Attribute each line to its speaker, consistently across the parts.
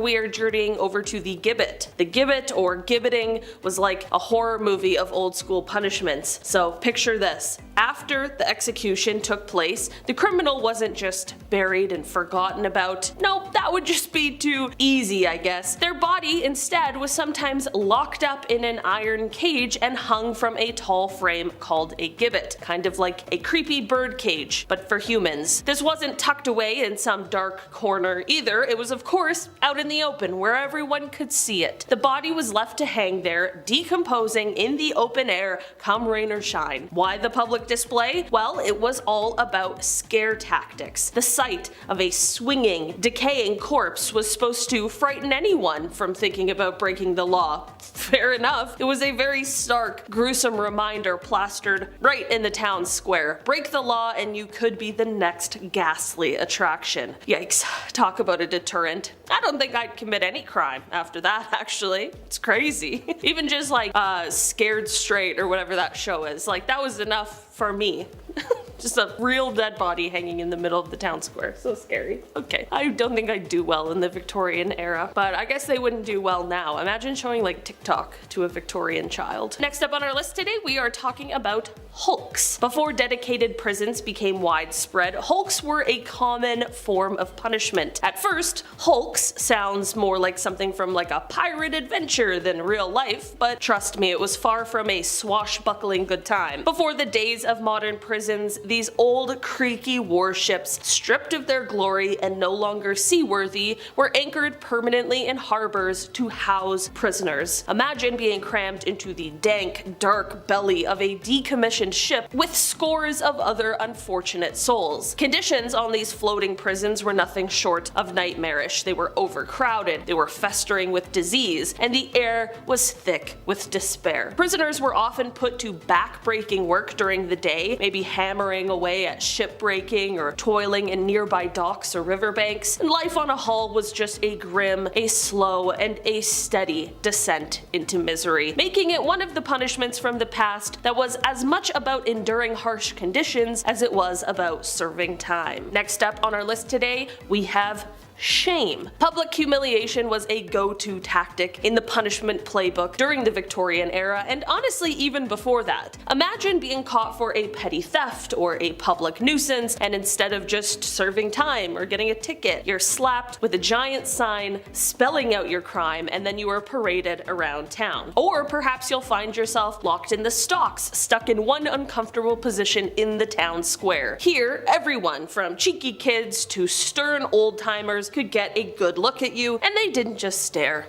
Speaker 1: we are journeying over to the gibbet. The gibbet, or gibbeting, was like a horror movie of old school punishments. So picture this. After the execution took place, the criminal wasn't just buried and forgotten about. Nope, that would just be too easy, I guess. Their body instead was sometimes locked up in an iron cage and hung from a tall frame called a gibbet, kind of like a creepy bird cage, but for humans. This wasn't tucked away in some dark corner either. It was, of course, out in the open where everyone could see it. The body was left to hang there, decomposing in the open air, come rain or shine. Why the public display? Well, it was all about scare tactics. The sight of a swinging, decaying corpse was supposed to frighten anyone from thinking about breaking the law. Fair enough. It was a very stark, gruesome reminder plastered right in the town square. Break the law and you could be the next ghastly attraction. Yikes. Talk about a deterrent. I don't think I'd commit any crime after that, actually. It's crazy. Even just like Scared Straight or whatever that show is, like that was enough for me. Just a real dead body hanging in the middle of the town square. So scary. Okay. I don't think I'd do well in the Victorian era, but I guess they wouldn't do well now. Imagine showing like TikTok to a Victorian child. Next up on our list today, we are talking about hulks. Before dedicated prisons became widespread, hulks were a common form of punishment. At first, hulks sounds more like something from like a pirate adventure than real life, but trust me, it was far from a swashbuckling good time. Before the days of modern prisons, these old creaky warships, stripped of their glory and no longer seaworthy, were anchored permanently in harbors to house prisoners. Imagine being crammed into the dank, dark belly of a decommissioned ship with scores of other unfortunate souls. Conditions on these floating prisons were nothing short of nightmarish. They were overcrowded, they were festering with disease, and the air was thick with despair. Prisoners were often put to back-breaking work during the day, maybe hammering away at shipbreaking or toiling in nearby docks or riverbanks, and life on a hull was just a grim, a slow, and a steady descent into misery, making it one of the punishments from the past that was as much about enduring harsh conditions as it was about serving time. Next up on our list today, we have shame. Public humiliation was a go-to tactic in the punishment playbook during the Victorian era, and honestly even before that. Imagine being caught for a petty theft or a public nuisance, and instead of just serving time or getting a ticket, you're slapped with a giant sign spelling out your crime, and then you are paraded around town. Or perhaps you'll find yourself locked in the stocks, stuck in one uncomfortable position in the town square. Here, everyone from cheeky kids to stern old-timers could get a good look at you, and they didn't just stare.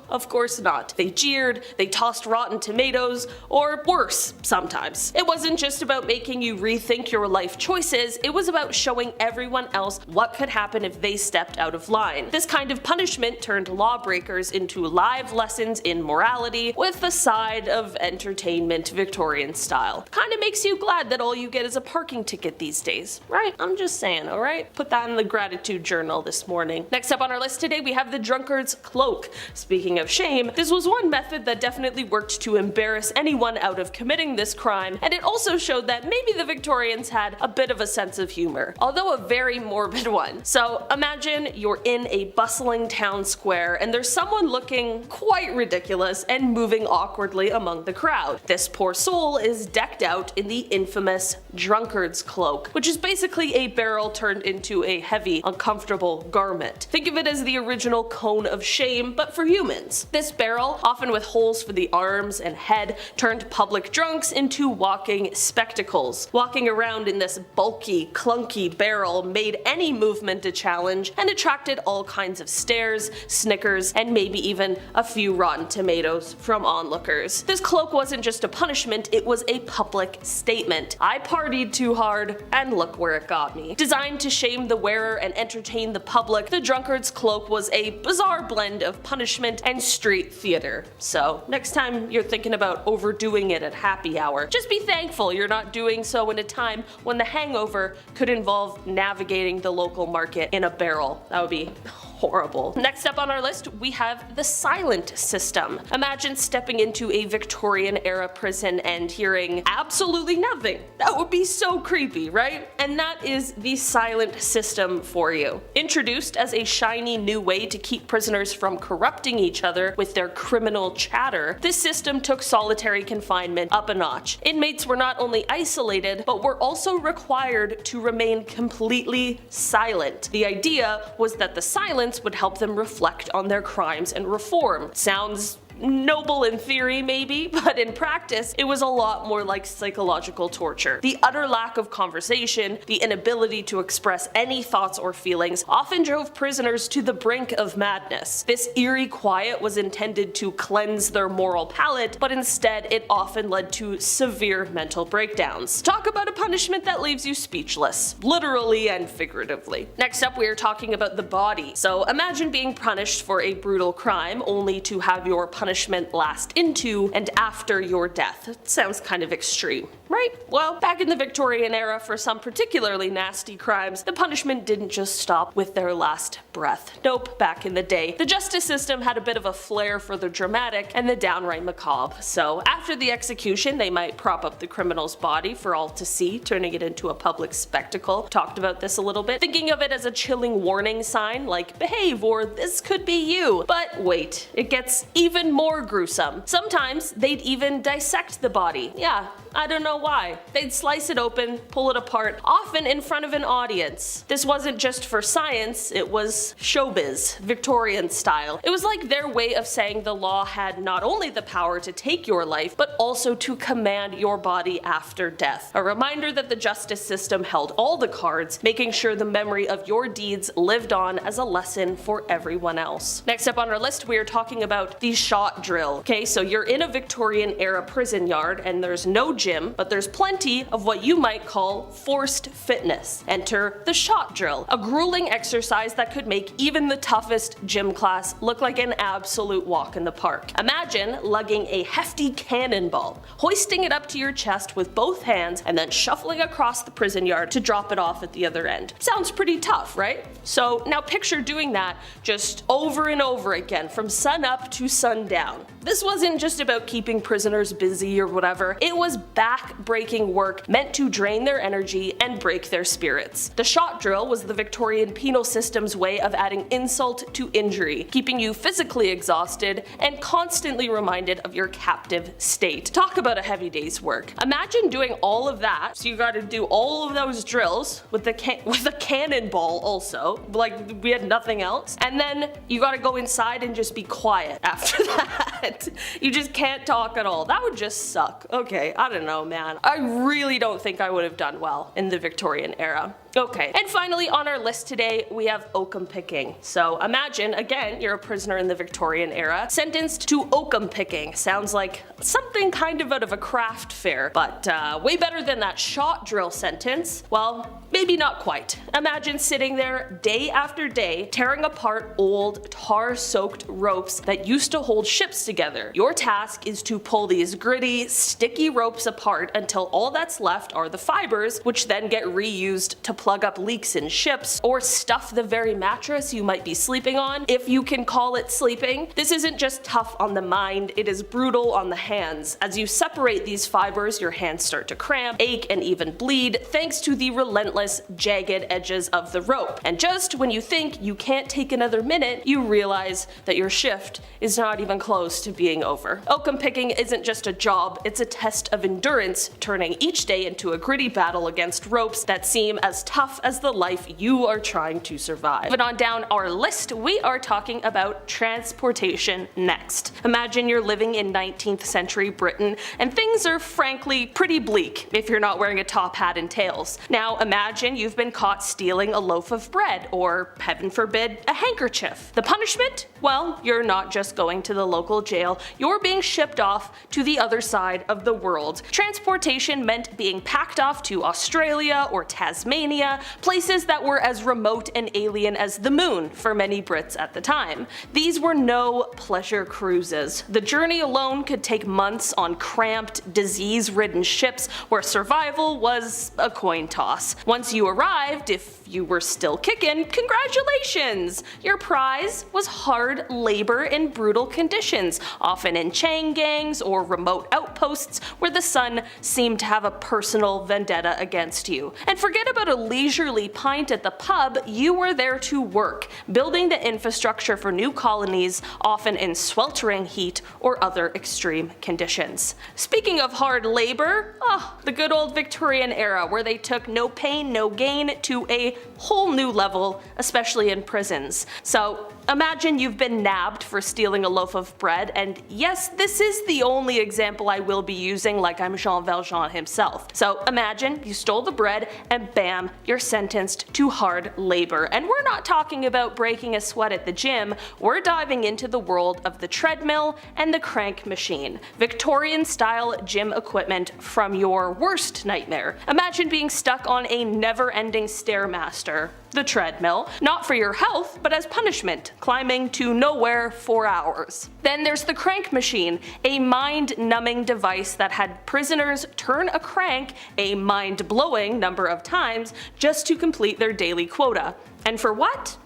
Speaker 1: Of course not. They jeered, they tossed rotten tomatoes, or worse, sometimes. It wasn't just about making you rethink your life choices, it was about showing everyone else what could happen if they stepped out of line. This kind of punishment turned lawbreakers into live lessons in morality, with a side of entertainment Victorian style. Kinda makes you glad that all you get is a parking ticket these days, right? I'm just saying, alright? Put that in the gratitude journal this morning. Next up on our list today, we have the drunkard's cloak. Speaking of shame, this was one method that definitely worked to embarrass anyone out of committing this crime, and it also showed that maybe the Victorians had a bit of a sense of humor, although a very morbid one. So imagine you're in a bustling town square and there's someone looking quite ridiculous and moving awkwardly among the crowd. This poor soul is decked out in the infamous drunkard's cloak, which is basically a barrel turned into a heavy, uncomfortable garment. Think of it as the original cone of shame, but for humans. This barrel, often with holes for the arms and head, turned public drunks into walking spectacles. Walking around in this bulky, clunky barrel made any movement a challenge and attracted all kinds of stares, snickers, and maybe even a few rotten tomatoes from onlookers. This cloak wasn't just a punishment, it was a public statement. I partied too hard, and look where it got me. Designed to shame the wearer and entertain the public, the drunkard's cloak was a bizarre blend of punishment and street theater. So next time you're thinking about overdoing it at happy hour, just be thankful you're not doing so in a time when the hangover could involve navigating the local market in a barrel. That would be horrible. Next up on our list, we have the silent system. Imagine stepping into a Victorian era prison and hearing absolutely nothing. That would be so creepy, right? And that is the silent system for you. Introduced as a shiny new way to keep prisoners from corrupting each other with their criminal chatter, this system took solitary confinement up a notch. Inmates were not only isolated, but were also required to remain completely silent. The idea was that the silence would help them reflect on their crimes and reform. Sounds noble in theory maybe, but in practice it was a lot more like psychological torture. The utter lack of conversation, the inability to express any thoughts or feelings often drove prisoners to the brink of madness. This eerie quiet was intended to cleanse their moral palate, but instead it often led to severe mental breakdowns. Talk about a punishment that leaves you speechless, literally and figuratively. Next up, we are talking about the body. So imagine being punished for a brutal crime only to have your punishment last into and after your death. It sounds kind of extreme, right? Well, back in the Victorian era, for some particularly nasty crimes, the punishment didn't just stop with their last breath. Nope, back in the day, the justice system had a bit of a flair for the dramatic and the downright macabre. So after the execution, they might prop up the criminal's body for all to see, turning it into a public spectacle. Talked about this a little bit, thinking of it as a chilling warning sign like behave or this could be you. But wait, it gets even more gruesome. Sometimes they'd even dissect the body. Yeah, I don't know why. They'd slice it open, pull it apart, often in front of an audience. This wasn't just for science, it was showbiz, Victorian style. It was like their way of saying the law had not only the power to take your life, but also to command your body after death. A reminder that the justice system held all the cards, making sure the memory of your deeds lived on as a lesson for everyone else. Next up on our list, we are talking about the shot drill. Okay, so you're in a Victorian era prison yard and there's no gym, but there's plenty of what you might call forced fitness. Enter the shot drill, a grueling exercise that could make even the toughest gym class look like an absolute walk in the park. Imagine lugging a hefty cannonball, hoisting it up to your chest with both hands, and then shuffling across the prison yard to drop it off at the other end. Sounds pretty tough, right? So now picture doing that just over and over again from sun up to sundown. This wasn't just about keeping prisoners busy or whatever, it was back-breaking work meant to drain their energy and break their spirits. The shot drill was the Victorian penal system's way of adding insult to injury, keeping you physically exhausted and constantly reminded of your captive state. Talk about a heavy day's work. Imagine doing all of that, so you gotta do all of those drills with a cannonball also, like we had nothing else, and then you gotta go inside and just be quiet after that. You just can't talk at all. That would just suck. Okay, I don't know, man. I really don't think I would have done well in the Victorian era. Okay, and finally on our list today we have oakum picking. So imagine, again, you're a prisoner in the Victorian era, sentenced to oakum picking. Sounds like something kind of out of a craft fair, but way better than that shot drill sentence. Well, maybe not quite. Imagine sitting there day after day, tearing apart old, tar-soaked ropes that used to hold ships together. Your task is to pull these gritty, sticky ropes apart until all that's left are the fibers, which then get reused to plug up leaks in ships, or stuff the very mattress you might be sleeping on, if you can call it sleeping. This isn't just tough on the mind, it is brutal on the hands. As you separate these fibers, your hands start to cramp, ache, and even bleed, thanks to the relentless, jagged edges of the rope. And just when you think you can't take another minute, you realize that your shift is not even close to being over. Oakum picking isn't just a job, it's a test of endurance, turning each day into a gritty battle against ropes that seem as tough as the life you are trying to survive. Moving on down our list, we are talking about transportation next. Imagine you're living in 19th century Britain and things are frankly pretty bleak if you're not wearing a top hat and tails. Now imagine you've been caught stealing a loaf of bread or, heaven forbid, a handkerchief. The punishment? Well, you're not just going to the local jail, you're being shipped off to the other side of the world. Transportation meant being packed off to Australia or Tasmania, places that were as remote and alien as the moon for many Brits at the time. These were no pleasure cruises. The journey alone could take months on cramped, disease-ridden ships where survival was a coin toss. Once you arrived, if you were still kicking, congratulations! Your prize was hard labor in brutal conditions, often in chain gangs or remote outposts where the sun seemed to have a personal vendetta against you. And forget about a leisurely pint at the pub, you were there to work, building the infrastructure for new colonies, often in sweltering heat or other extreme conditions. Speaking of hard labor, the good old Victorian era where they took no pain, no gain to a whole new level, especially in prisons. So imagine you've been nabbed for stealing a loaf of bread, and yes, this is the only example I will be using like I'm Jean Valjean himself. So imagine you stole the bread and bam, you're sentenced to hard labor. And we're not talking about breaking a sweat at the gym, we're diving into the world of the treadmill and the crank machine, Victorian style gym equipment from your worst nightmare. Imagine being stuck on a never-ending stairmaster, the treadmill, not for your health, but as punishment, climbing to nowhere for hours. Then there's the crank machine, a mind-numbing device that had prisoners turn a crank a mind-blowing number of times just to complete their daily quota. And for what?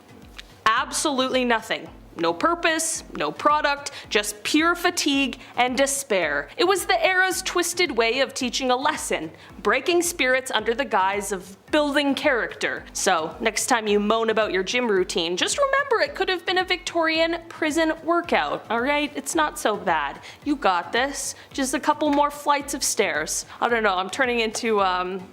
Speaker 1: Absolutely nothing. No purpose, no product, just pure fatigue and despair. It was the era's twisted way of teaching a lesson, breaking spirits under the guise of building character. So next time you moan about your gym routine, just remember it could have been a Victorian prison workout, alright? It's not so bad. You got this. Just a couple more flights of stairs. I don't know, I'm turning into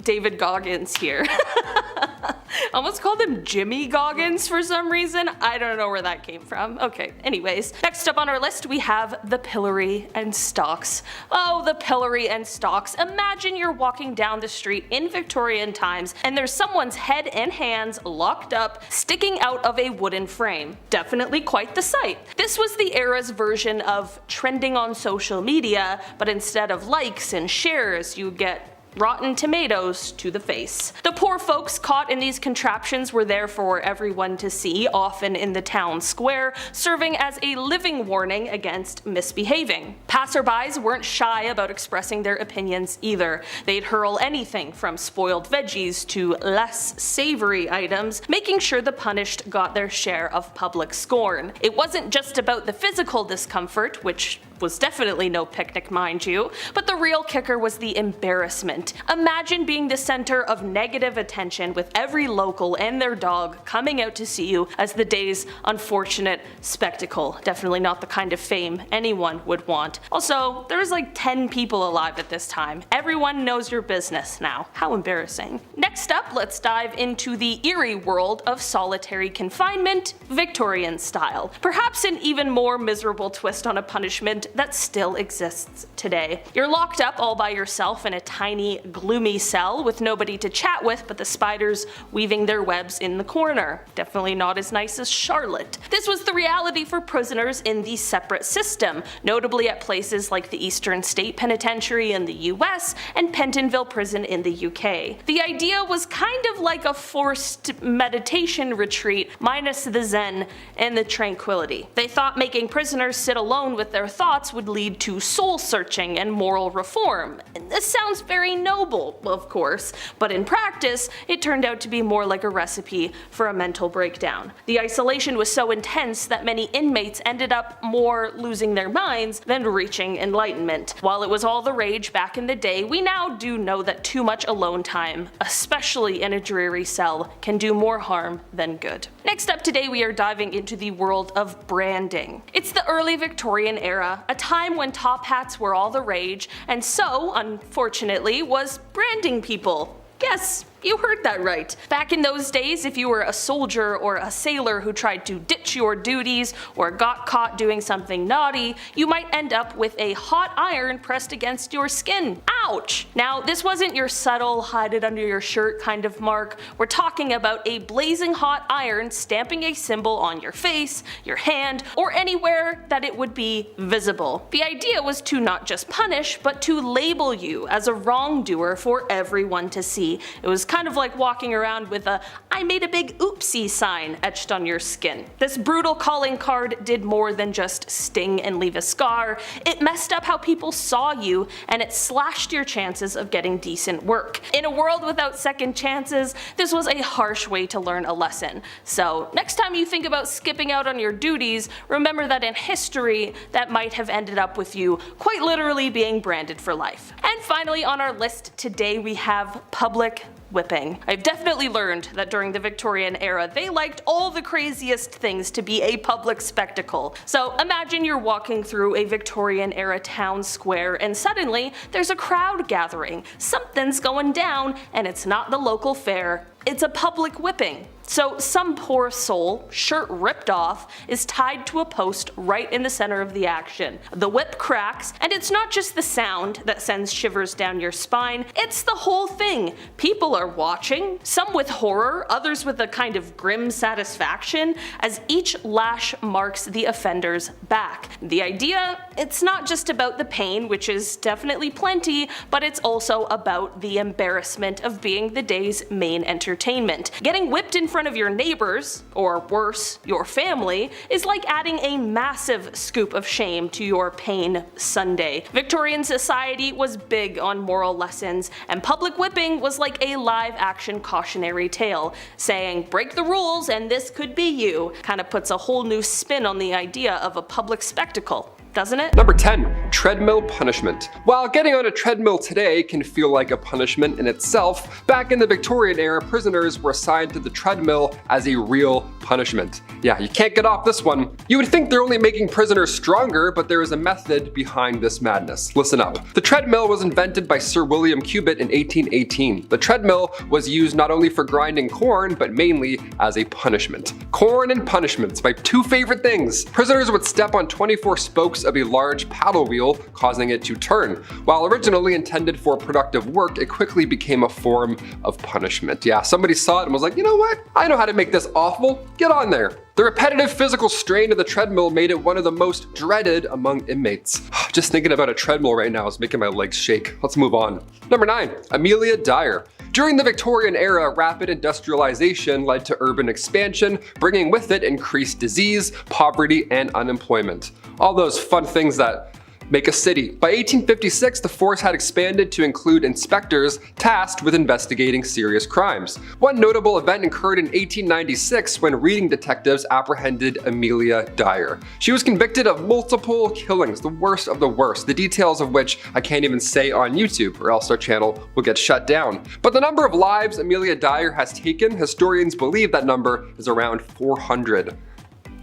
Speaker 1: David Goggins here. I almost called him Jimmy Goggins for some reason. I don't know where that came from. Okay, anyways. Next up on our list we have the pillory and stocks. Oh, the pillory and stocks. Imagine you're walking down the street in Victorian times and there's someone's head and hands locked up, sticking out of a wooden frame. Definitely quite the sight. This was the era's version of trending on social media, but instead of likes and shares, you get rotten tomatoes to the face. The poor folks caught in these contraptions were there for everyone to see, often in the town square, serving as a living warning against misbehaving. Passerbys weren't shy about expressing their opinions either. They'd hurl anything from spoiled veggies to less savory items, making sure the punished got their share of public scorn. It wasn't just about the physical discomfort, which was definitely no picnic, mind you, but the real kicker was the embarrassment. Imagine being the center of negative attention with every local and their dog coming out to see you as the day's unfortunate spectacle. Definitely not the kind of fame anyone would want. Also, there was like 10 people alive at this time. Everyone knows your business now. How embarrassing. Next up, let's dive into the eerie world of solitary confinement, Victorian style. Perhaps an even more miserable twist on a punishment that still exists today. You're locked up all by yourself in a tiny, gloomy cell with nobody to chat with but the spiders weaving their webs in the corner. Definitely not as nice as Charlotte. This was the reality for prisoners in the separate system, notably at places like the Eastern State Penitentiary in the US and Pentonville Prison in the UK. The idea was kind of like a forced meditation retreat minus the zen and the tranquility. They thought making prisoners sit alone with their thoughts would lead to soul searching and moral reform. And this sounds very noble, of course, but in practice, it turned out to be more like a recipe for a mental breakdown. The isolation was so intense that many inmates ended up more losing their minds than reaching enlightenment. While it was all the rage back in the day, we now do know that too much alone time, especially in a dreary cell, can do more harm than good. Next up today we are diving into the world of branding. It's the early Victorian era, a time when top hats were all the rage, and so, unfortunately, was branding people. Yes, you heard that right. Back in those days, if you were a soldier or a sailor who tried to ditch your duties or got caught doing something naughty, you might end up with a hot iron pressed against your skin. Ouch! Now, this wasn't your subtle hide it under your shirt kind of mark. We're talking about a blazing hot iron stamping a symbol on your face, your hand, or anywhere that it would be visible. The idea was to not just punish, but to label you as a wrongdoer for everyone to see. It was kind of like walking around with a "I made a big oopsie" sign etched on your skin. This brutal calling card did more than just sting and leave a scar. It messed up how people saw you, and it slashed your chances of getting decent work. In a world without second chances, this was a harsh way to learn a lesson. So next time you think about skipping out on your duties, remember that in history, that might have ended up with you quite literally being branded for life. And finally on our list today we have public whipping. I've definitely learned that during the Victorian era they liked all the craziest things to be a public spectacle. So imagine you're walking through a Victorian era town square and suddenly there's a crowd gathering. Something's going down and it's not the local fair. It's a public whipping. So some poor soul, shirt ripped off, is tied to a post right in the center of the action. The whip cracks, and it's not just the sound that sends shivers down your spine, it's the whole thing. People are watching, some with horror, others with a kind of grim satisfaction, as each lash marks the offender's back. The idea, it's not just about the pain, which is definitely plenty, but it's also about the embarrassment of being the day's main entertainment. Getting whipped in front of your neighbors, or worse, your family, is like adding a massive scoop of shame to your pain Sunday. Victorian society was big on moral lessons, and public whipping was like a live-action cautionary tale, saying break the rules and this could be you. Kinda puts a whole new spin on the idea of a public spectacle, doesn't it?
Speaker 2: Number 10. Treadmill punishment. While getting on a treadmill today can feel like a punishment in itself, back in the Victorian era, prisoners were assigned to the treadmill as a real punishment. Yeah, you can't get off this one. You would think they're only making prisoners stronger, but there is a method behind this madness. Listen up. The treadmill was invented by Sir William Gibbet in 1818. The treadmill was used not only for grinding corn, but mainly as a punishment. Corn and punishments, my two favorite things. Prisoners would step on 24 spokes of a large paddle wheel, causing it to turn. While originally intended for productive work, it quickly became a form of punishment. Yeah, somebody saw it and was like, you know what? I know how to make this awful. Get on there. The repetitive physical strain of the treadmill made it one of the most dreaded among inmates. Just thinking about a treadmill right now is making my legs shake. Let's move on. Number 9. Amelia Dyer. During the Victorian era, rapid industrialization led to urban expansion, bringing with it increased disease, poverty, and unemployment. All those fun things that make a city. By 1856, the force had expanded to include inspectors tasked with investigating serious crimes. One notable event occurred in 1896 when reading detectives apprehended Amelia Dyer. She was convicted of multiple killings, the worst of the worst, the details of which I can't even say on YouTube or else our channel will get shut down. But the number of lives Amelia Dyer has taken, historians believe that number is around 400.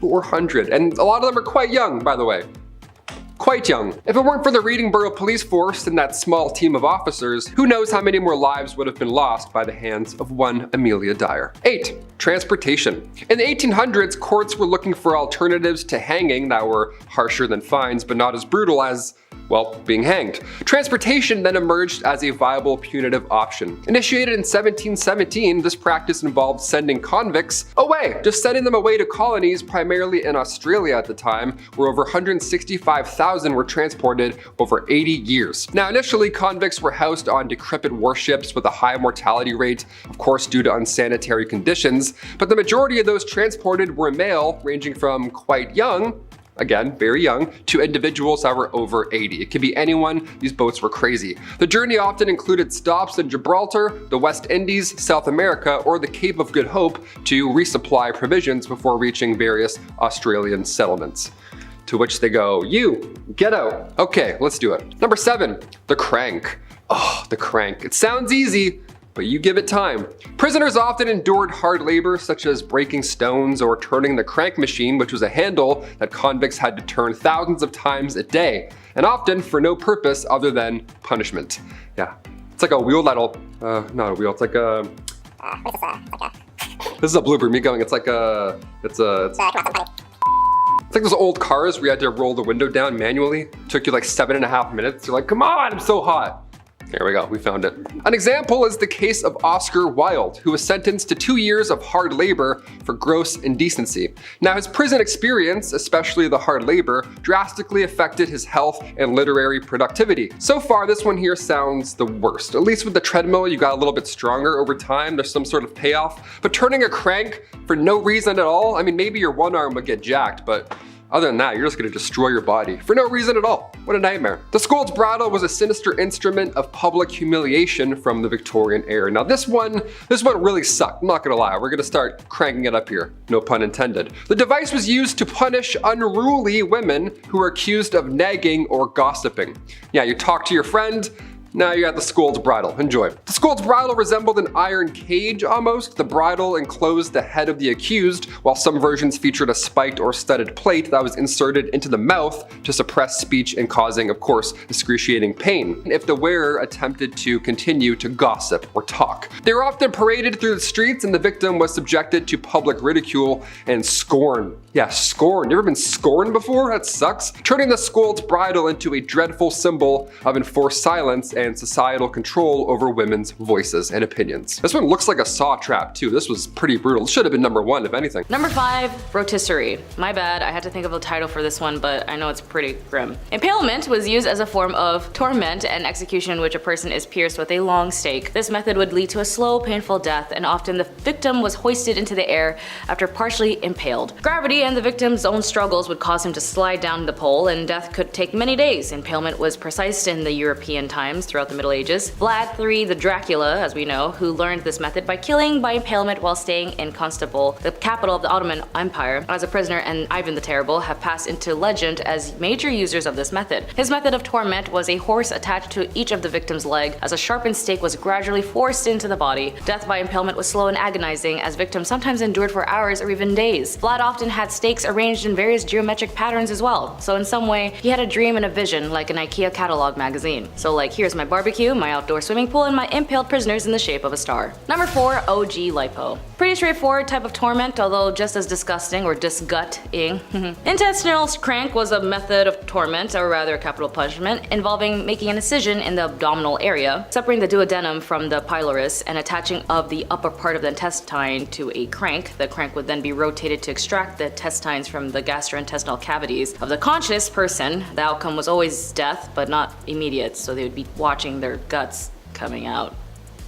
Speaker 2: 400, and a lot of them are quite young, by the way. Quite young. If it weren't for the Readingborough police force and that small team of officers, who knows how many more lives would have been lost by the hands of one Amelia Dyer. 8. Transportation. In the 1800s, courts were looking for alternatives to hanging that were harsher than fines but not as brutal as, well, being hanged. Transportation then emerged as a viable punitive option. Initiated in 1717, this practice involved sending convicts away, just sending them away to colonies primarily in Australia at the time, where over 165,000 were transported over 80 years. Now, initially, convicts were housed on decrepit warships with a high mortality rate, of course due to unsanitary conditions, but the majority of those transported were male, ranging from quite young, again, very young, to individuals that were over 80. It could be anyone, these boats were crazy. The journey often included stops in Gibraltar, the West Indies, South America, or the Cape of Good Hope to resupply provisions before reaching various Australian settlements. To which they go, you, get out. Okay, let's do it. Number 7, the crank. Oh, the crank. It sounds easy, but you give it time. Prisoners often endured hard labor such as breaking stones or turning the crank machine, which was a handle that convicts had to turn thousands of times a day, and often for no purpose other than punishment. Yeah, it's like a wheel that'll, not a wheel, it's like a, this is a blooper, me going, it's like a, it's like those old cars where you had to roll the window down manually. It took you like 7.5 minutes. You're like, come on, I'm so hot. There we go, we found it. An example is the case of Oscar Wilde, who was sentenced to 2 years of hard labor for gross indecency. Now, his prison experience, especially the hard labor, drastically affected his health and literary productivity. So far, this one here sounds the worst. At least with the treadmill, you got a little bit stronger over time. There's some sort of payoff. But turning a crank for no reason at all, I mean, maybe your one arm would get jacked, but other than that, you're just gonna destroy your body for no reason at all. What a nightmare. The Scold's bridle was a sinister instrument of public humiliation from the Victorian era. Now this one really sucked, I'm not gonna lie. We're gonna start cranking it up here, no pun intended. The device was used to punish unruly women who were accused of nagging or gossiping. Yeah, you talk to your friend, now you got the Scold's bridle. Enjoy. The Scold's bridle resembled an iron cage almost. The bridle enclosed the head of the accused, while some versions featured a spiked or studded plate that was inserted into the mouth to suppress speech and causing, of course, excruciating pain if the wearer attempted to continue to gossip or talk. They were often paraded through the streets and the victim was subjected to public ridicule and scorn. Yeah, scorn. You ever been scorned before? That sucks. Turning the Scold's bridle into a dreadful symbol of enforced silence and societal control over women's voices and opinions. This one looks like a saw trap too. This was pretty brutal. It should have been number 1 if anything.
Speaker 3: Number 5, rotisserie. My bad, I had to think of a title for this one, but I know it's pretty grim. Impalement was used as a form of torment and execution in which a person is pierced with a long stake. This method would lead to a slow, painful death, and often the victim was hoisted into the air after partially impaled. Gravity and the victim's own struggles would cause him to slide down the pole, and death could take many days. Impalement was precise in the European times throughout the Middle Ages. Vlad III the Dracula, as we know, who learned this method by killing by impalement while staying in Constantinople, the capital of the Ottoman Empire, as a prisoner, and Ivan the Terrible have passed into legend as major users of this method. His method of torment was a horse attached to each of the victim's leg as a sharpened stake was gradually forced into the body. Death by impalement was slow and agonizing, as victims sometimes endured for hours or even days. Vlad often had stakes arranged in various geometric patterns as well, so in some way he had a dream and a vision like an IKEA catalog magazine. So like, here's my barbecue, my outdoor swimming pool, and my impaled prisoners in the shape of a star. Number 4, OG lipo. Pretty straightforward type of torment, although just as disgusting or disgusting. Intestinal crank was a method of torment, or rather a capital punishment, involving making an incision in the abdominal area, separating the duodenum from the pylorus, and attaching of the upper part of the intestine to a crank. The crank would then be rotated to extract the intestines from the gastrointestinal cavities of the conscious person. The outcome was always death, but not immediate, so they would be watching their guts coming out.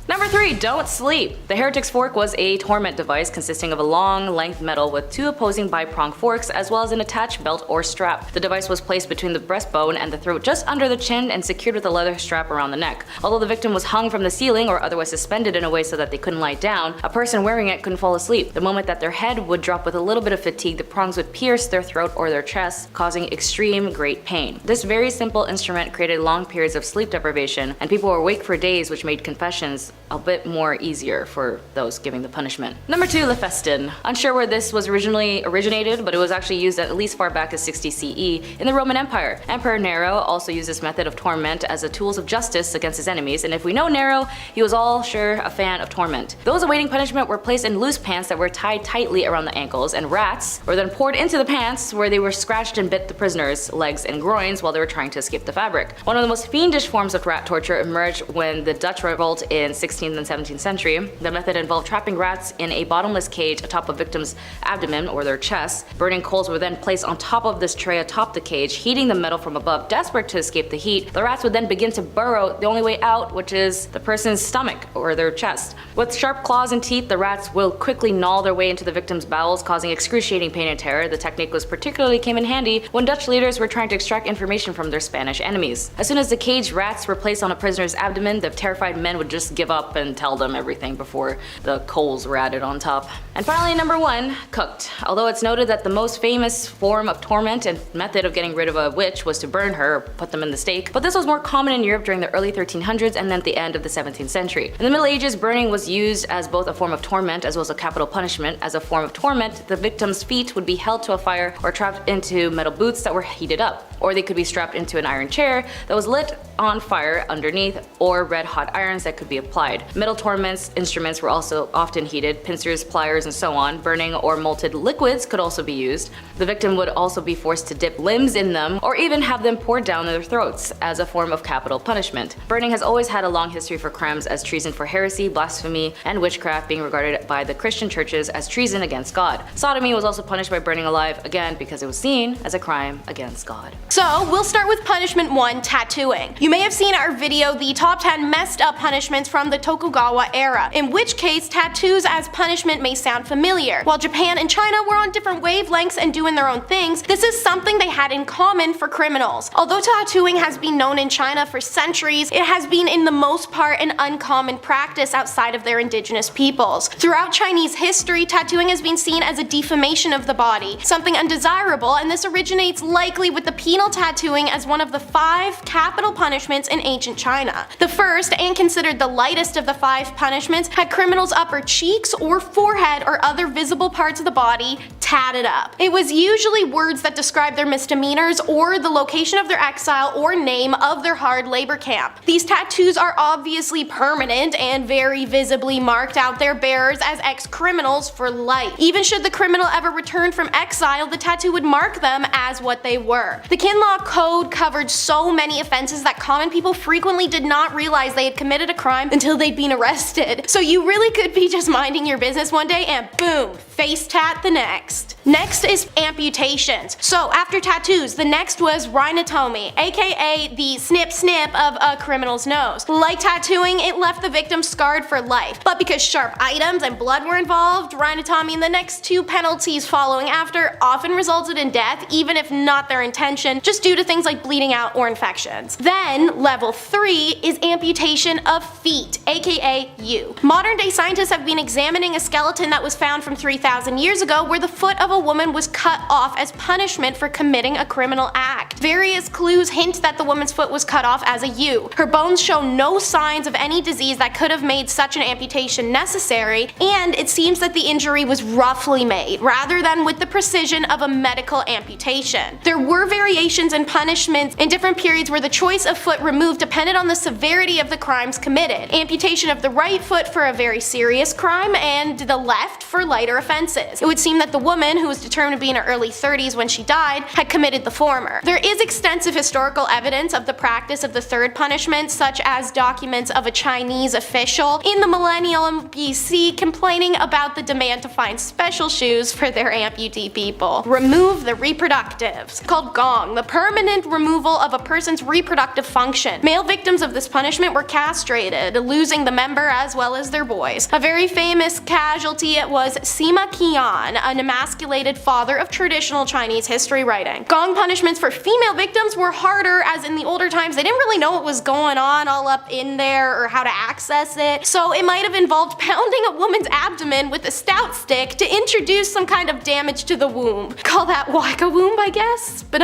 Speaker 3: Number 3, don't sleep. The Heretic's fork was a torment device consisting of a long length metal with 2 opposing bi-pronged forks as well as an attached belt or strap. The device was placed between the breastbone and the throat just under the chin and secured with a leather strap around the neck. Although the victim was hung from the ceiling or otherwise suspended in a way so that they couldn't lie down, a person wearing it couldn't fall asleep. The moment that their head would drop with a little bit of fatigue, the prongs would pierce their throat or their chest, causing extreme great pain. This very simple instrument created long periods of sleep deprivation, and people were awake for days, which made confessions a bit more easier for those giving the punishment. Number 2, Lephistin. Unsure where this was originally originated, but it was actually used at least far back as 60 CE in the Roman Empire. Emperor Nero also used this method of torment as a tool of justice against his enemies, and if we know Nero, he was all sure a fan of torment. Those awaiting punishment were placed in loose pants that were tied tightly around the ankles, and rats were then poured into the pants where they were scratched and bit the prisoners' legs and groins while they were trying to escape the fabric. One of the most fiendish forms of rat torture emerged when the Dutch revolt in 16th and 17th century. The method involved trapping rats in a bottomless cage atop a victim's abdomen or their chest. Burning coals were then placed on top of this tray atop the cage, heating the metal from above. Desperate to escape the heat, the rats would then begin to burrow the only way out, which is the person's stomach or their chest. With sharp claws and teeth, the rats will quickly gnaw their way into the victim's bowels, causing excruciating pain and terror. The technique was particularly came in handy when Dutch leaders were trying to extract information from their Spanish enemies. As soon as the caged rats were placed on a prisoner's abdomen, the terrified men would just give up and tell them everything before the coals were added on top. And finally, number 1, cooked. Although it's noted that the most famous form of torment and method of getting rid of a witch was to burn her or put them in the stake, but this was more common in Europe during the early 1300s and then at the end of the 17th century. In the Middle Ages, burning was used as both a form of torment as well as a capital punishment. As a form of torment, the victim's feet would be held to a fire or trapped into metal boots that were heated up, or they could be strapped into an iron chair that was lit on fire underneath, or red hot irons that could be applied. Metal torments instruments were also often heated, pincers, pliers, and so on. Burning or molten liquids could also be used. The victim would also be forced to dip limbs in them, or even have them poured down their throats as a form of capital punishment. Burning has always had a long history for crimes as treason for heresy, blasphemy, and witchcraft, being regarded by the Christian churches as treason against God. Sodomy was also punished by burning alive, again because it was seen as a crime against God.
Speaker 4: So we'll start with punishment 1, tattooing. You may have seen our video, the top 10 messed up punishments from the Tokugawa era, in which case tattoos as punishment may sound familiar. While Japan and China were on different wavelengths and doing their own things, this is something they had in common for criminals. Although tattooing has been known in China for centuries, it has been in the most part an uncommon practice outside of their indigenous peoples. Throughout Chinese history, tattooing has been seen as a defamation of the body, something undesirable, and this originates likely with the penal tattooing as one of the 5 capital punishments in ancient China. The first, and considered the lightest of the 5 punishments, had criminals' upper cheeks or forehead or other visible parts of the body tatted up. It was usually words that described their misdemeanors or the location of their exile or name of their hard labor camp. These tattoos are obviously permanent and very visibly marked out their bearers as ex-criminals for life. Even should the criminal ever return from exile, the tattoo would mark them as what they were. The Kinlaw Code covered so many offenses that common people frequently did not realize they had committed a crime until they'd been arrested. So you really could be just minding your business one day and boom, face tat the next. Next is amputations. So after tattoos, the next was rhinotomy, aka the snip snip of a criminal's nose. Like tattooing, it left the victim scarred for life. But because sharp items and blood were involved, rhinotomy and the next 2 penalties following after often resulted in death, even if not their intention, just due to things like bleeding out or infections. Then, level 3 is amputation of feet, aka you. Modern day scientists have been examining a skeleton that was found from 3,000 years ago where the foot of a woman was cut off as punishment for committing a criminal act. Various clues hint that the woman's foot was cut off as a U. Her bones show no signs of any disease that could have made such an amputation necessary, and it seems that the injury was roughly made, rather than with the precision of a medical amputation. There were variations in punishments in different periods where the choice of foot removed depended on the severity of the crimes committed. Amputation of the right foot for a very serious crime, and the left for lighter offenses. It would seem that the woman, who was determined to be in her early 30s when she died, had committed the former. There is extensive historical evidence of the practice of the third punishment, such as documents of a Chinese official in the millennium BC complaining about the demand to find special shoes for their amputee people. Remove the reproductives. Called gong, the permanent removal of a person's reproductive function. Male victims of this punishment were castrated, losing the member as well as their boys. A very famous casualty was Sima Qian, an emasculated father of traditional Chinese history writing. Gong punishments for female victims were harder, as in the older times they didn't really know what was going on all up in there or how to access it, so it might have involved pounding a woman's abdomen with a stout stick to introduce some kind of damage to the womb. Call that waka womb, I guess? But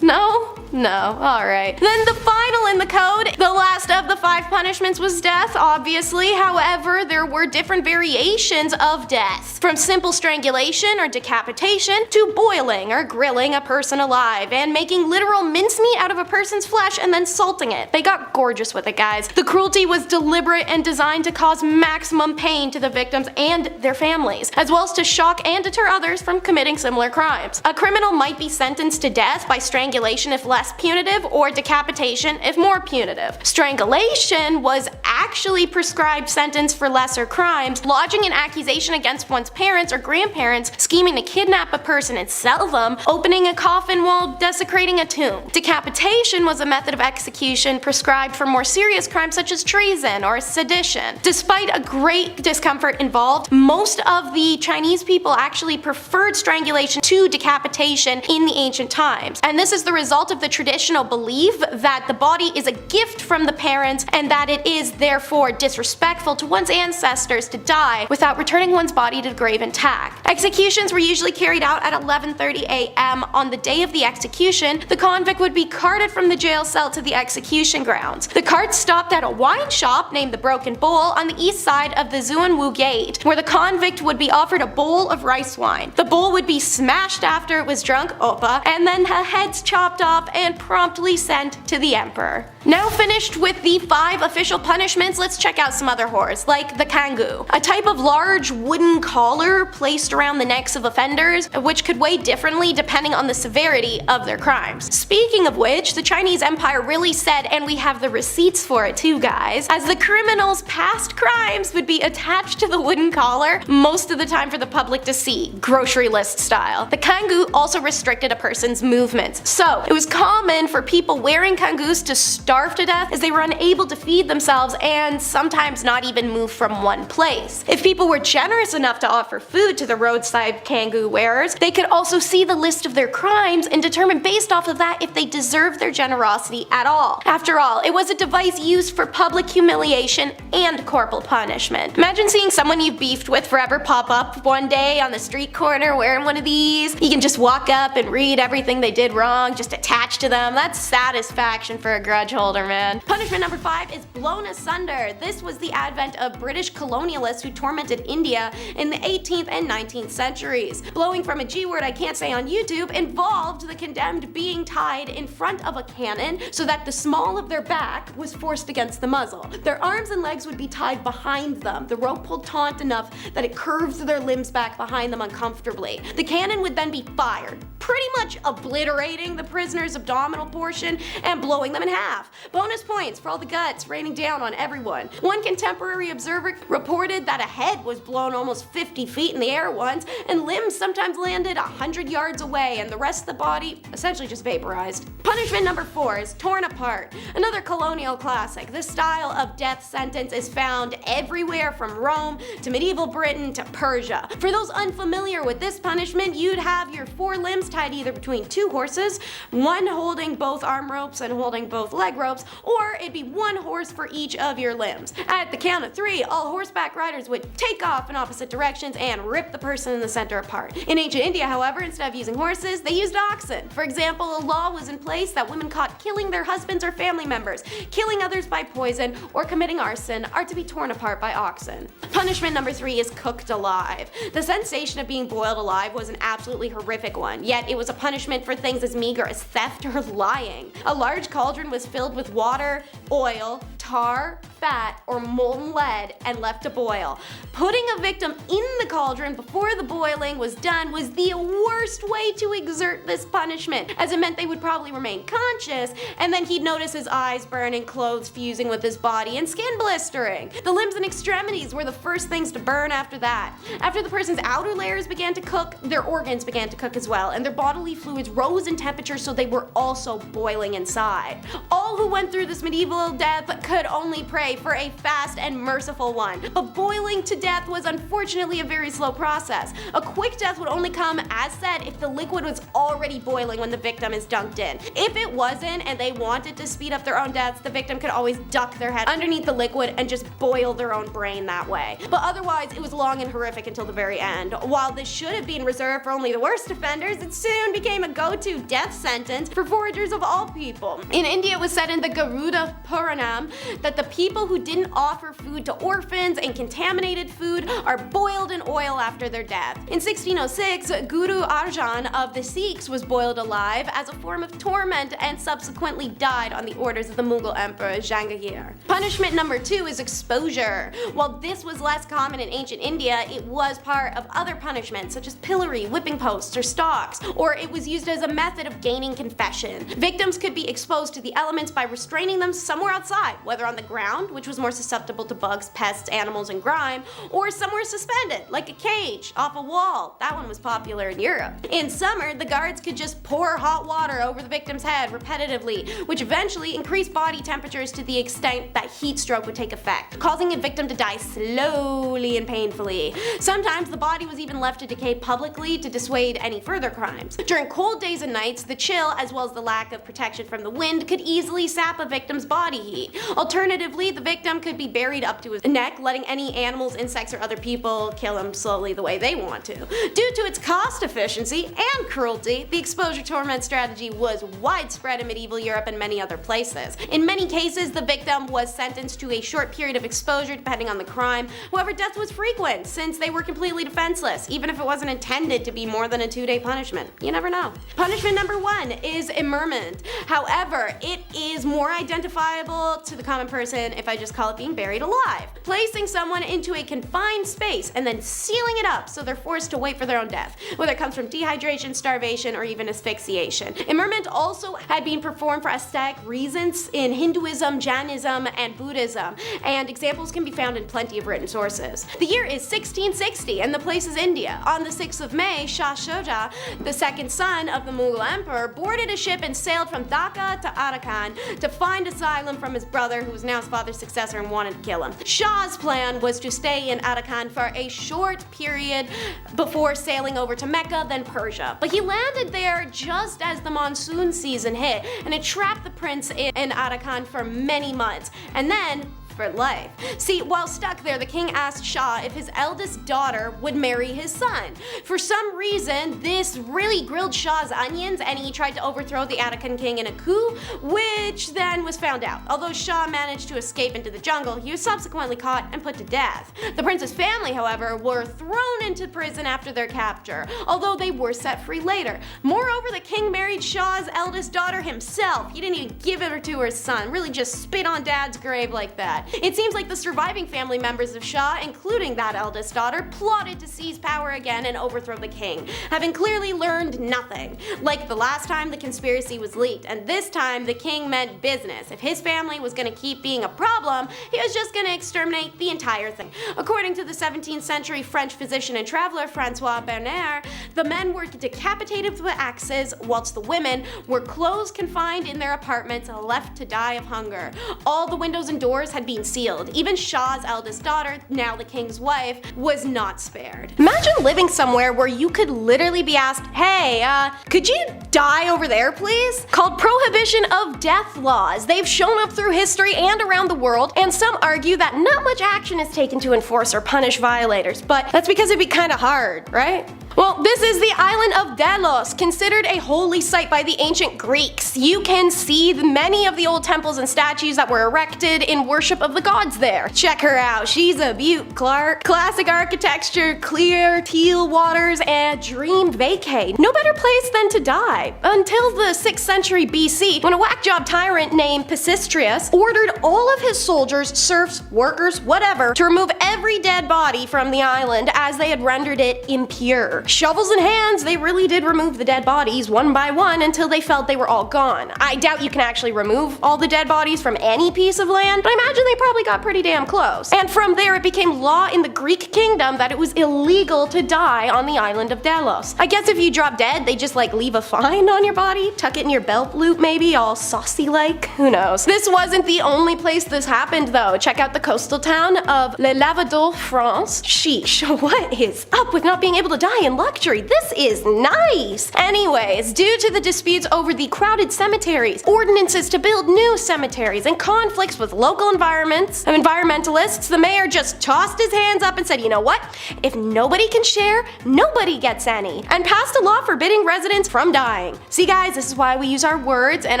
Speaker 4: no? No, alright. Then the final in the code, the last of the 5 punishments, was death, obviously. However, there were different variations of death, from simple strangulation or decapitation to boiling or grilling a person alive and making literal mincemeat out of a person's flesh and then salting it. They got gorgeous with it, guys. The cruelty was deliberate and designed to cause maximum pain to the victims and their families, as well as to shock and deter others from committing similar crimes. A criminal might be sentenced to death by strangulation if less punitive, or decapitation if more punitive. Strangulation was actually prescribed sentence for lesser crimes, lodging an accusation against one's parents or grandparents, scheming to kidnap a person and sell them, opening a coffin while desecrating a tomb. Decapitation was a method of execution prescribed for more serious crimes such as treason or sedition. Despite a great discomfort involved, most of the Chinese people actually preferred strangulation to decapitation in the ancient times, and this is the result of the traditional belief that the body is a gift from the parents and that it is their therefore disrespectful to one's ancestors to die without returning one's body to the grave intact. Executions were usually carried out at 11:30 a.m. On the day of the execution, the convict would be carted from the jail cell to the execution grounds. The cart stopped at a wine shop named the Broken Bowl on the east side of the Zuanwu Gate, where the convict would be offered a bowl of rice wine. The bowl would be smashed after it was drunk, oppa, and then the heads chopped off and promptly sent to the emperor. Now finished with the 5 official punishments, let's check out some other horrors, like the Cangue, a type of large wooden collar placed around the necks of offenders, which could weigh differently depending on the severity of their crimes. Speaking of which, the Chinese Empire really said, and we have the receipts for it too guys, as the criminals' past crimes would be attached to the wooden collar, most of the time for the public to see, grocery list style. The Cangue also restricted a person's movements, so it was common for people wearing cangues to starve to death as they were unable to feed themselves and sometimes not even move from one place. If people were generous enough to offer food to the roadside Cangue wearers, they could also see the list of their crimes and determine based off of that if they deserved their generosity at all. After all, it was a device used for public humiliation and corporal punishment. Imagine seeing someone you've beefed with forever pop up one day on the street corner wearing one of these. You can just walk up and read everything they did wrong, just attached to them. That's satisfaction for a grudge holder, man. Punishment number 5 is blown asunder. This was the advent of British colonialists who tormented India in the 18th and 19th centuries. Blowing from a G word I can't say on YouTube involved the condemned being tied in front of a cannon so that the small of their back was forced against the muzzle. Their arms and legs would be tied behind them, the rope pulled taut enough that it curves their limbs back behind them uncomfortably. The cannon would then be fired, pretty much obliterating the prisoner's abdominal portion and blowing them in half. Bonus points for all the guts raining down on everyone. One contemporary observer reported that a head was blown almost 50 feet in the air once, and limbs sometimes landed 100 yards away, and the rest of the body essentially just vaporized. Punishment number 4 is torn apart. Another colonial classic. This style of death sentence is found everywhere from Rome to medieval Britain to Persia. For those unfamiliar with this punishment, you'd have your 4 limbs tied either between 2 horses, one holding both arm ropes and holding both leg ropes, or it'd be 1 horse for each of your limbs. At the count of 3, all horseback riders would take off in opposite directions and rip the person in the center apart. In ancient India, however, instead of using horses, they used oxen. For example, a law was in place that women caught killing their husbands or family members, killing others by poison, or committing arson are to be torn apart by oxen. Punishment number 3 is cooked alive. The sensation of being boiled alive was an absolutely horrific one, yet it was a punishment for things as meager as theft or lying. A large cauldron was filled with water, oil, tar, fat, or molten lead and left to boil. Putting a victim in the cauldron before the boiling was done was the worst way to exert this punishment, as it meant they would probably remain conscious, and then he'd notice his eyes burning, clothes fusing with his body, and skin blistering. The limbs and extremities were the first things to burn after that. After the person's outer layers began to cook, their organs began to cook as well, and their bodily fluids rose in temperature so they were also boiling inside. All who went through this medieval death could only pray for a fast and merciful one, but boiling to death was unfortunately a very slow process. A quick death would only come, as said, if the liquid was already boiling when the victim is dunked in. If it wasn't and they wanted to speed up their own deaths, the victim could always duck their head underneath the liquid and just boil their own brain that way. But otherwise, it was long and horrific until the very end. While this should have been reserved for only the worst offenders, it soon became a go-to death sentence for foragers of all people. In India, it was said in the Garuda Puranam that the people who didn't offer food to orphans and contaminated food are boiled in oil after their death. In 1606, Guru Arjan of the Sikhs was boiled alive as a form of torment and subsequently died on the orders of the Mughal Emperor Jahangir. Punishment number 2 is exposure. While this was less common in ancient India, it was part of other punishments such as pillory, whipping posts, or stocks, or it was used as a method of gaining confession. Victims could be exposed to the elements by restraining them somewhere outside, whether on the ground, which was more susceptible to bugs, pests, animals, and grime, or somewhere suspended, like a cage, off a wall. That one was popular in Europe. In summer, the guards could just pour hot water over the victim's head repetitively, which eventually increased body temperatures to the extent that heat stroke would take effect, causing a victim to die slowly and painfully. Sometimes the body was even left to decay publicly to dissuade any further crimes. During cold days and nights, the chill, as well as the lack of protection from the wind, could easily sap a victim's body heat. Alternatively, the victim could be buried up to his neck, letting any animals, insects, or other people kill him slowly the way they want to. Due to its cost efficiency and cruelty, the exposure torment strategy was widespread in medieval Europe and many other places. In many cases, the victim was sentenced to a short period of exposure depending on the crime. However, death was frequent since they were completely defenseless, even if it wasn't intended to be more than a 2-day punishment. You never know. Punishment number 1 is immurement. However, it is more identifiable to the common person if I just call it being buried alive. Placing someone into a confined space and then sealing it up so they're forced to wait for their own death, whether it comes from dehydration, starvation, or even asphyxiation. Immurement also had been performed for aesthetic reasons in Hinduism, Jainism, and Buddhism, and examples can be found in plenty of written sources. The year is 1660 and the place is India. On the 6th of May, Shah Shuja, the second son of the Mughal emperor, boarded a ship and sailed from Dhaka to Arakan to find asylum from his brother, who was now his father's successor and wanted to kill him. Shah's plan was to stay in Arakan for a short period before sailing over to Mecca, then Persia. But he landed there just as the monsoon season hit, and it trapped the prince in Arakan for many months. And then for life. See, while stuck there, the king asked Shah if his eldest daughter would marry his son. For some reason, this really grilled Shah's onions, and he tried to overthrow the Arakan king in a coup, which then was found out. Although Shah managed to escape into the jungle, he was subsequently caught and put to death. The prince's family, however, were thrown into prison after their capture, although they were set free later. Moreover, the king married Shah's eldest daughter himself. He didn't even give her to his son, really just spit on dad's grave like that. It seems like the surviving family members of Shah, including that eldest daughter, plotted to seize power again and overthrow the king, having clearly learned nothing. Like the last time the conspiracy was leaked, and this time the king meant business. If his family was going to keep being a problem, he was just going to exterminate the entire thing. According to the 17th century French physician and traveler Francois Bernard, the men were decapitated with axes, whilst the women were closed, confined in their apartments, left to die of hunger. All the windows and doors had been sealed. Even Shah's eldest daughter, now the king's wife, was not spared. Imagine living somewhere where you could literally be asked, hey, could you die over there, please? Called prohibition of death laws. They've shown up through history and around the world, and some argue that not much action is taken to enforce or punish violators, but that's because it'd be kinda hard, right? Well, this is the island of Delos, considered a holy site by the ancient Greeks. You can see many of the old temples and statues that were erected in worship of the gods there. Check her out, she's a beaut, Clark. Classic architecture, clear teal waters, and a dream vacay. No better place than to die. Until the 6th century BC, when a whack job tyrant named Pisistratus ordered all of his soldiers, serfs, workers, whatever, to remove every dead body from the island as they had rendered it impure. Shovels in hands, they really did remove the dead bodies one by one until they felt they were all gone. I doubt you can actually remove all the dead bodies from any piece of land, but I imagine they probably got pretty damn close. And from there it became law in the Greek kingdom that it was illegal to die on the island of Delos. I guess if you drop dead, they just leave a fine on your body, tuck it in your belt loop maybe, all saucy like, who knows. This wasn't the only place this happened though. Check out the coastal town of Le Lavador, France. Sheesh, what is up with not being able to die in luxury? This is nice! Anyways, due to the disputes over the crowded cemeteries, ordinances to build new cemeteries, and conflicts with local environmentalists, the mayor just tossed his hands up and said, you know what? If nobody can share, nobody gets any, and passed a law forbidding residents from dying. See guys, this is why we use our words and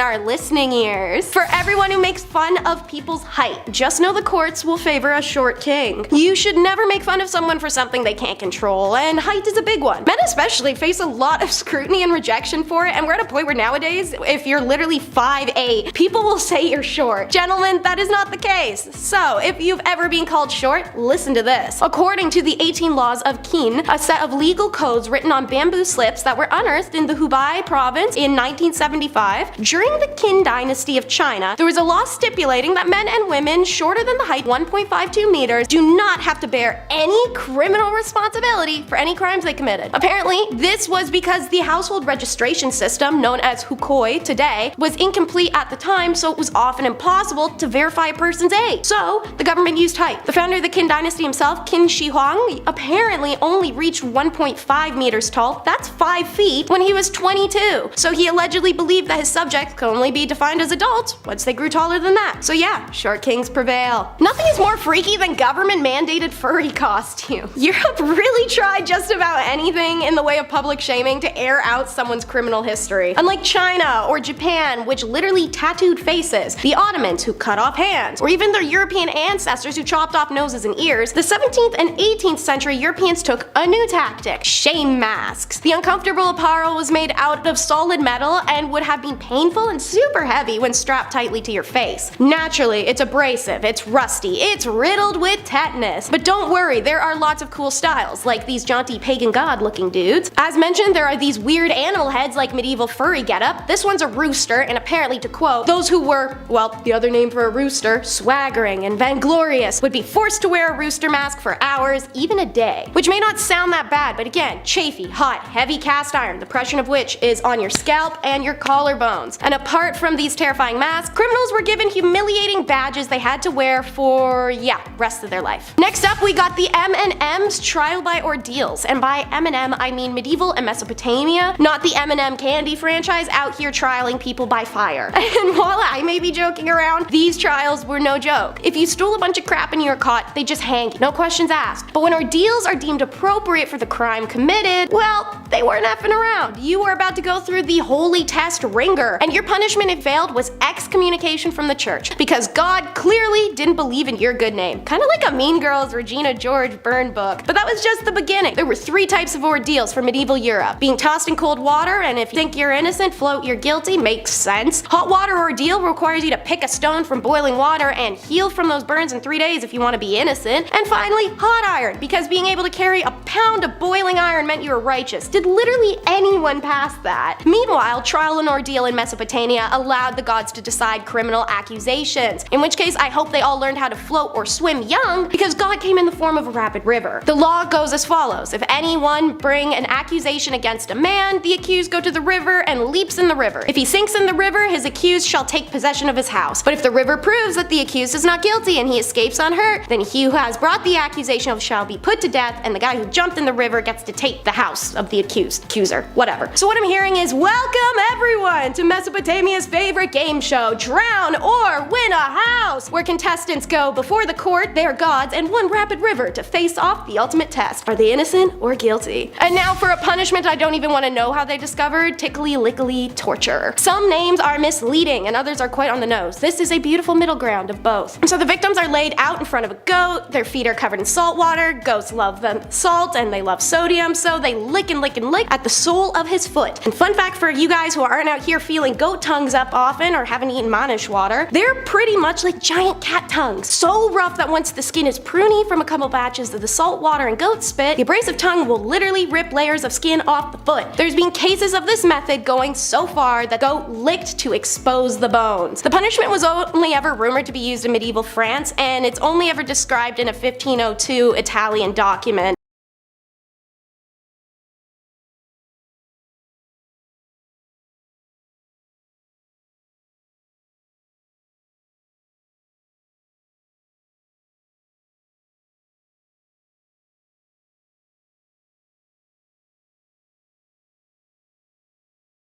Speaker 4: our listening ears. For everyone who makes fun of people's height, just know the courts will favor a short king. You should never make fun of someone for something they can't control, and height is a big one. Men especially face a lot of scrutiny and rejection for it, and we're at a point where nowadays, if you're literally 5'8", people will say you're short. Gentlemen, that is not the case. So, if you've ever been called short, listen to this. According to the 18 laws of Cangue, a set of legal codes written on bamboo slips that were unearthed in the Hubei province in 1975, during the Qin dynasty of China, there was a law stipulating that men and women shorter than the height 1.52 meters do not have to bear any criminal responsibility for any crimes they commit committed. Apparently, this was because the household registration system, known as hukoi today, was incomplete at the time, so it was often impossible to verify a person's age. So, the government used height. The founder of the Qin dynasty himself, Qin Shi Huang, apparently only reached 1.5 meters tall, that's 5 feet, when he was 22. So he allegedly believed that his subjects could only be defined as adults once they grew taller than that. So yeah, short kings prevail. Nothing is more freaky than government-mandated furry costumes. Europe really tried just about anything in the way of public shaming to air out someone's criminal history. Unlike China or Japan, which literally tattooed faces, the Ottomans who cut off hands, or even their European ancestors who chopped off noses and ears, the 17th and 18th century Europeans took a new tactic: shame masks. The uncomfortable apparel was made out of solid metal and would have been painful and super heavy when strapped tightly to your face. Naturally, it's abrasive, it's rusty, it's riddled with tetanus. But don't worry, there are lots of cool styles, like these jaunty pagan god looking dudes. As mentioned, there are these weird animal heads like medieval furry getup. This one's a rooster, and apparently, to quote, those who were, well, the other name for a rooster, swaggering and vainglorious, would be forced to wear a rooster mask for hours, even a day. Which may not sound that bad, but again, chafy, hot, heavy cast iron, the pressure of which is on your scalp and your collarbones. And apart from these terrifying masks, criminals were given humiliating badges they had to wear for, rest of their life. Next up, we got the M&M's trial by ordeals, and by M&M I mean medieval and Mesopotamia, not the M&M candy franchise out here trialing people by fire. And while I may be joking around, these trials were no joke. If you stole a bunch of crap and you were caught, they just hang you, no questions asked. But when ordeals are deemed appropriate for the crime committed, well, they weren't effing around. You were about to go through the holy test ringer, and your punishment if failed was excommunication from the church, because God clearly didn't believe in your good name. Kinda like a Mean Girls Regina George burn book. But that was just the beginning. There were 3 types of ordeals for medieval Europe: being tossed in cold water, and if you think you're innocent, float you're guilty, makes sense. Hot water ordeal requires you to pick a stone from boiling water and heal from those burns in 3 days if you want to be innocent. And finally, hot iron, because being able to carry a pound of boiling iron meant you were righteous. Did literally anyone pass that? Meanwhile, trial and ordeal in Mesopotamia allowed the gods to decide criminal accusations, in which case I hope they all learned how to float or swim young, because God came in the form of a rapid river. The law goes as follows: if anyone bring an accusation against a man, the accused go to the river and leaps in the river. If he sinks in the river, his accused shall take possession of his house. But if the river proves that the accused is not guilty and he escapes unhurt, then he who has brought the accusation shall be put to death, and the guy who jumped in the river gets to take the house of the accuser, whatever. So what I'm hearing is, welcome everyone to Mesopotamia's favorite game show, Drown or Win a House, where contestants go before the court, their gods, and one rapid river to face off the ultimate test. Are they innocent or guilty? And now for a punishment I don't even want to know how they discovered: tickly lickly torture. Some names are misleading and others are quite on the nose. This is a beautiful middle ground of both. So the victims are laid out in front of a goat, their feet are covered in salt water. Goats love the salt and they love sodium, so they lick and lick and lick at the sole of his foot. And fun fact for you guys who aren't out here feeling goat tongues up often or haven't eaten manish water, they're pretty much like giant cat tongues. So rough that once the skin is pruny from a couple batches of the salt water and goat spit, the abrasive tongue will literally rip layers of skin off the foot. There's been cases of this method going so far that goat licked to expose the bones. The punishment was only ever rumored to be used in medieval France, and it's only ever described in a 1502 Italian document.